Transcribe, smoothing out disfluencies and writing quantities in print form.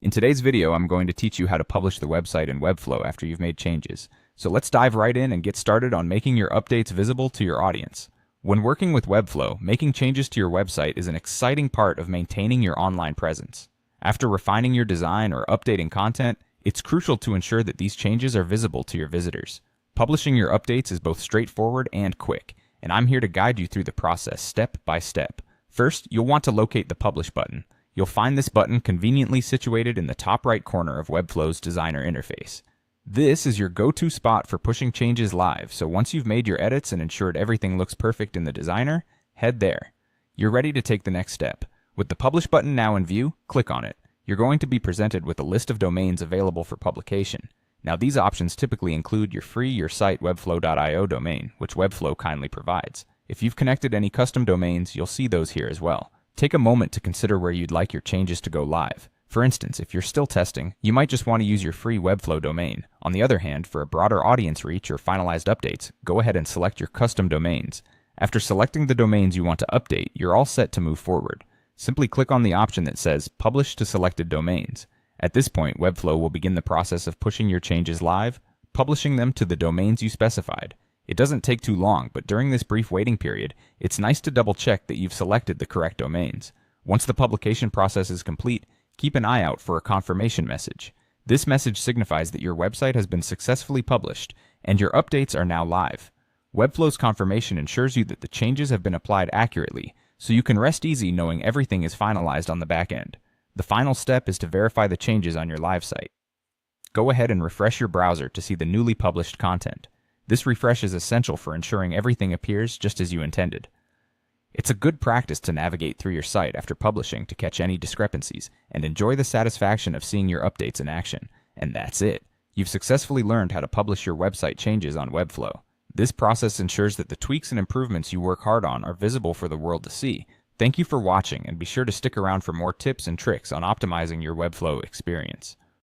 In today's video, I'm going to teach you how to publish the website in Webflow after you've made changes. So let's dive right in and get started on making your updates visible to your audience. When working with Webflow, making changes to your website is an exciting part of maintaining your online presence. After refining your design or updating content, it's crucial to ensure that these changes are visible to your visitors. Publishing your updates is both straightforward and quick, and I'm here to guide you through the process step by step. First, you'll want to locate the Publish button. You'll find this button conveniently situated in the top right corner of Webflow's designer interface. This is your go-to spot for pushing changes live, so once you've made your edits and ensured everything looks perfect in the designer, head there. You're ready to take the next step. With the Publish button now in view, click on it. You're going to be presented with a list of domains available for publication. Now these options typically include your free Your Site Webflow.io domain, which Webflow kindly provides. If you've connected any custom domains, you'll see those here as well. Take a moment to consider where you'd like your changes to go live. For instance, if you're still testing, you might just want to use your free Webflow domain. On the other hand, for a broader audience reach or finalized updates, go ahead and select your custom domains. After selecting the domains you want to update, you're all set to move forward. Simply click on the option that says Publish to Selected Domains. At this point, Webflow will begin the process of pushing your changes live, publishing them to the domains you specified. It doesn't take too long, but during this brief waiting period, it's nice to double check that you've selected the correct domains. Once the publication process is complete, keep an eye out for a confirmation message. This message signifies that your website has been successfully published, and your updates are now live. Webflow's confirmation ensures you that the changes have been applied accurately, so you can rest easy knowing everything is finalized on the back end. The final step is to verify the changes on your live site. Go ahead and refresh your browser to see the newly published content. This refresh is essential for ensuring everything appears just as you intended. It's a good practice to navigate through your site after publishing to catch any discrepancies and enjoy the satisfaction of seeing your updates in action. And that's it. You've successfully learned how to publish your website changes on Webflow. This process ensures that the tweaks and improvements you work hard on are visible for the world to see. Thank you for watching, and be sure to stick around for more tips and tricks on optimizing your Webflow experience.